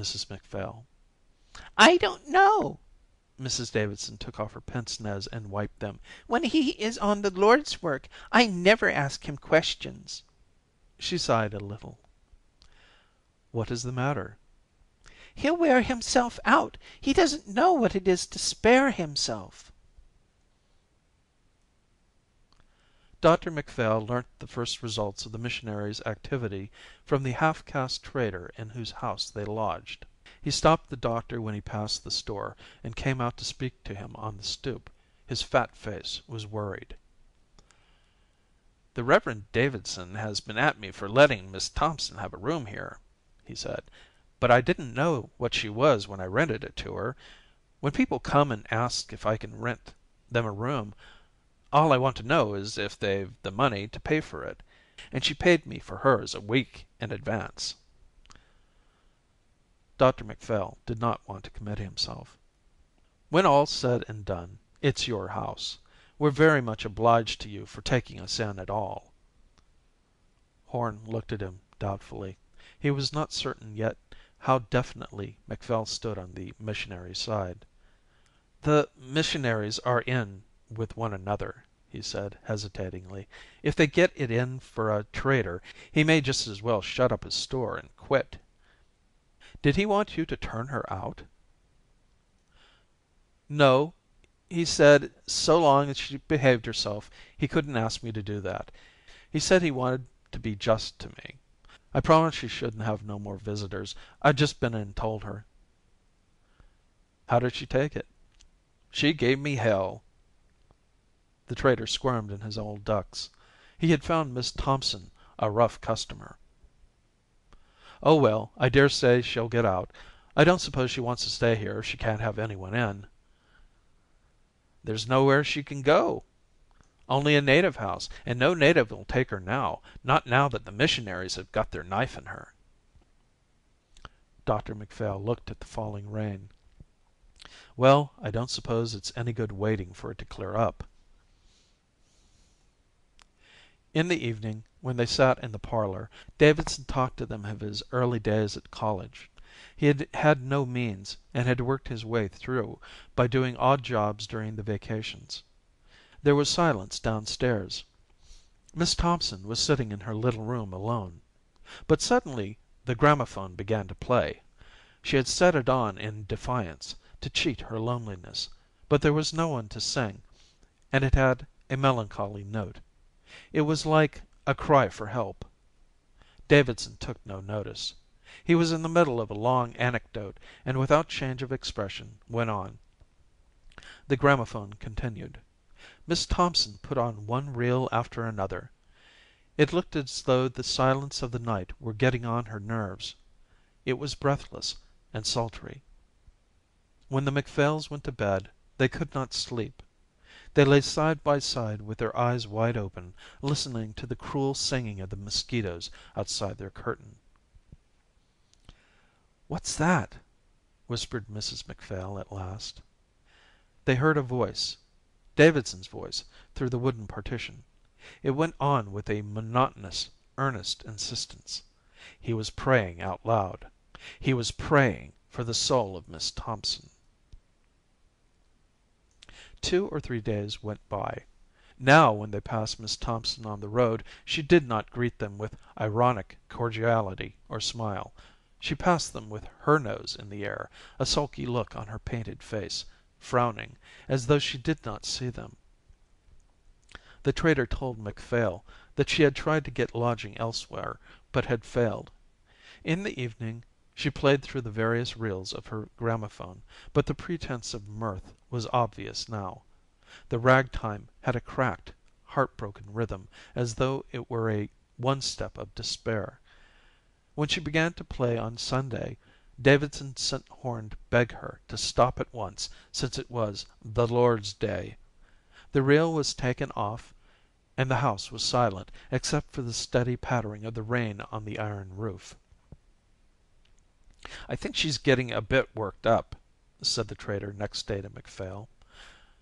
Mrs. McPhail. "I don't know." Mrs. Davidson took off her pince nez and wiped them. "When he is on the Lord's work, I never ask him questions." She sighed a little. "What is the matter?" "He'll wear himself out. He doesn't know what it is to spare himself." Dr. McPhail learnt the first results of the missionary's activity from the half-caste trader in whose house they lodged. He stopped the doctor when he passed the store, and came out to speak to him on the stoop. His fat face was worried. "The Reverend Davidson has been at me for letting Miss Thompson have a room here," he said, "but I didn't know what she was when I rented it to her. When people come and ask if I can rent them a room, all I want to know is if they've the money to pay for it, and she paid me for hers a week in advance." Dr. McPhail did not want to commit himself. "When all's said and done, it's your house. We're very much obliged to you for taking us in at all." Horn looked at him doubtfully. He was not certain yet how definitely McPhail stood on the missionary's side. "The missionaries are in with one another," he said hesitatingly. "If they get it in for a trader, he may just as well shut up his store and quit." "Did he want you to turn her out?" "No. He said so long as she behaved herself he couldn't ask me to do that. He said he wanted to be just to me. I promised she shouldn't have no more visitors. I've just been and told her." "How did she take it?" "She gave me hell." The trader squirmed in his old ducks. He had found Miss Thompson a rough customer. "Oh, well, I dare say she'll get out. I don't suppose she wants to stay here if she can't have anyone in." "There's nowhere she can go. Only a native house, and no native will take her now, not now that the missionaries have got their knife in her." Dr. McPhail looked at the falling rain. "Well, I don't suppose it's any good waiting for it to clear up." In the evening, when they sat in the parlor, Davidson talked to them of his early days at college. He had had no means, and had worked his way through by doing odd jobs during the vacations. There was silence downstairs. Miss Thompson was sitting in her little room alone. But suddenly the gramophone began to play. She had set it on in defiance, to cheat her loneliness, but there was no one to sing, and it had a melancholy note. It was like a cry for help. Davidson took no notice. He was in the middle of a long anecdote, and without change of expression went on. The gramophone continued. Miss Thompson put on one reel after another. It looked as though the silence of the night were getting on her nerves. It was breathless and sultry. When the McPhails went to bed, they could not sleep. They lay side by side with their eyes wide open, listening to the cruel singing of the mosquitoes outside their curtain. "What's that?" whispered Mrs. McPhail at last. They heard a voice, Davidson's voice, through the wooden partition. It went on with a monotonous, earnest insistence. He was praying out loud. He was praying for the soul of Miss Thompson. 2 or 3 days went by. Now when they passed Miss Thompson on the road, she did not greet them with ironic cordiality or smile. She passed them with her nose in the air, a sulky look on her painted face, frowning, as though she did not see them. The trader told McPhail that she had tried to get lodging elsewhere, but had failed. In the evening she played through the various reels of her gramophone, but the pretense of mirth was obvious now. The ragtime had a cracked, heartbroken rhythm, as though it were a one-step of despair. When she began to play on Sunday, Davidson sent Horn to beg her to stop at once, since it was the Lord's Day. The reel was taken off, and the house was silent, except for the steady pattering of the rain on the iron roof. "I think she's getting a bit worked up," said the trader next day to McPhail.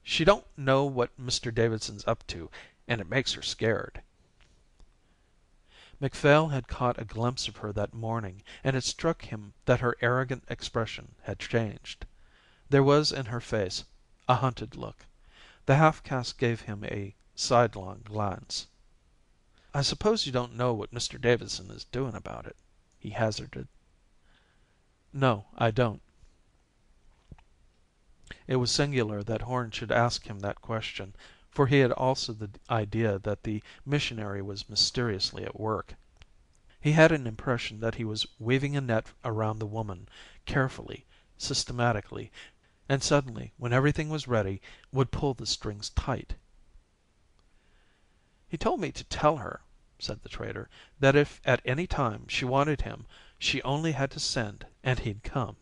"She don't know what Mr. Davidson's up to, and it makes her scared." MacPhail had caught a glimpse of her that morning, and it struck him that her arrogant expression had changed. There was in her face a hunted look. The half-caste gave him a sidelong glance. "I suppose you don't know what Mr Davidson is doing about it?" he hazarded. "No, I don't." It was singular that Horn should ask him that question, for he had also the idea that the missionary was mysteriously at work. He had an impression that he was weaving a net around the woman, carefully, systematically, and suddenly, when everything was ready, would pull the strings tight. "He told me to tell her," said the trader, "that if at any time she wanted him, she only had to send and he'd come."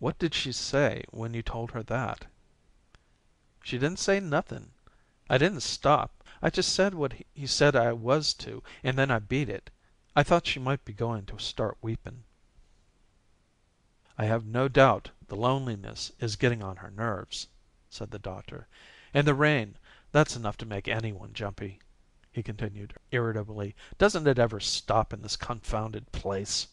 "What did she say when you told her that?" "She didn't say nothin'. I didn't stop. I just said what he said I was to, and then I beat it. I thought she might be going to start weepin'." "I have no doubt the loneliness is getting on her nerves," said the doctor. "And the rain, that's enough to make anyone jumpy," he continued irritably. "Doesn't it ever stop in this confounded place?"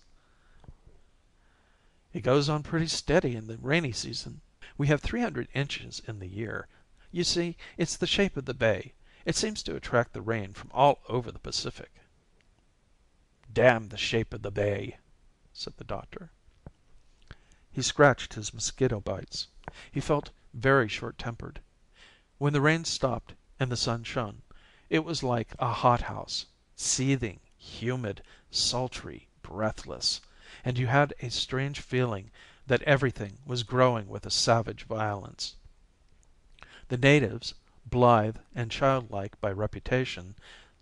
"It goes on pretty steady in the rainy season. We have 300 inches in the year. You see, it's the shape of the bay. It seems to attract the rain from all over the Pacific." "Damn the shape of the bay," said the doctor. He scratched his mosquito bites. He felt very short-tempered. When the rain stopped and the sun shone, it was like a hothouse, seething, humid, sultry, breathless, and you had a strange feeling that everything was growing with a savage violence. The natives, blithe and childlike by reputation,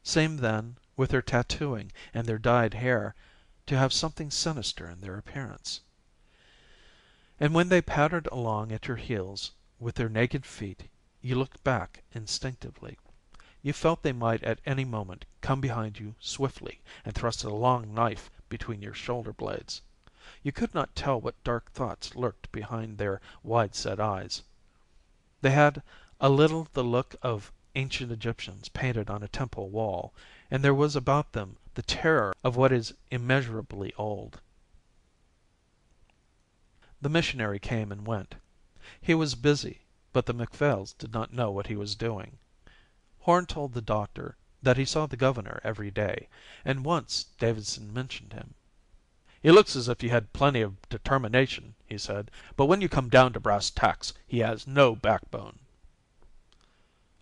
seemed then, with their tattooing and their dyed hair, to have something sinister in their appearance. And when they pattered along at your heels with their naked feet, you looked back instinctively. You felt they might at any moment come behind you swiftly and thrust a long knife between your shoulder blades. You could not tell what dark thoughts lurked behind their wide-set eyes. They had a little the look of ancient Egyptians painted on a temple wall, and there was about them the terror of what is immeasurably old. The missionary came and went. He was busy, but the MacPhails did not know what he was doing. Horn told the doctor that he saw the governor every day, and once Davidson mentioned him. "He looks as if he had plenty of determination," he said, "but when you come down to brass tacks he has no backbone."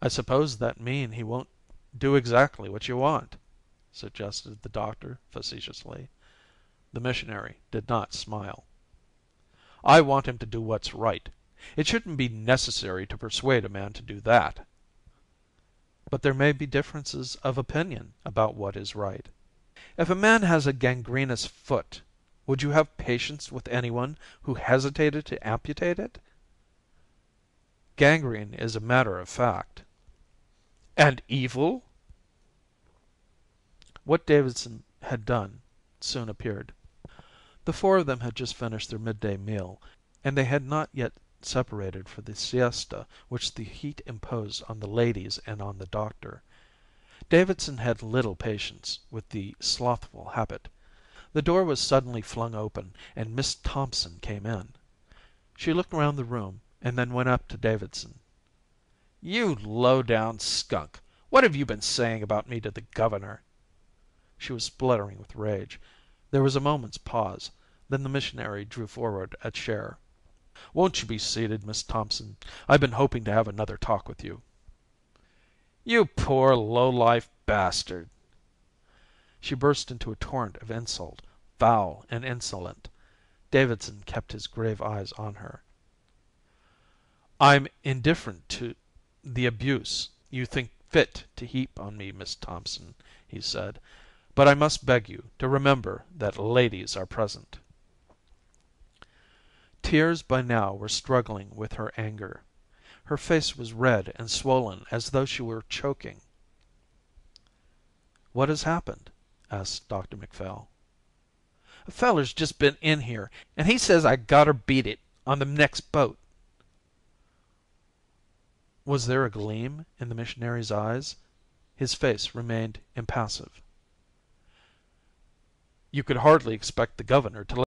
"I suppose that means he won't do exactly what you want," suggested the doctor facetiously. The missionary did not smile. "I want him to do what's right. It shouldn't be necessary to persuade a man to do that." "But there may be differences of opinion about what is right." "If a man has a gangrenous foot, would you have patience with anyone who hesitated to amputate it?" "Gangrene is a matter of fact." "And evil?" What Davidson had done soon appeared. The four of them had just finished their midday meal, and they had not yet separated for the siesta which the heat imposed on the ladies and on the doctor. Davidson had little patience with the slothful habit. The door was suddenly flung open, and Miss Thompson came in. She looked round the room, and then went up to Davidson. "You low-down skunk! What have you been saying about me to the governor?" She was spluttering with rage. There was a moment's pause. Then the missionary drew forward a chair. "Won't you be seated, Miss Thompson? I've been hoping to have another talk with you." "You poor low-life bastard!" She burst into a torrent of insult, foul and insolent. Davidson kept his grave eyes on her. "I'm indifferent to the abuse you think fit to heap on me, Miss Thompson," he said, "but I must beg you to remember that ladies are present." Tears by now were struggling with her anger. Her face was red and swollen as though she were choking. "What has happened?" asked Dr Macphail. "A feller's just been in here, and he says I gotter beat it on the next boat." Was there a gleam in the missionary's eyes? His face remained impassive. "You could hardly expect the governor to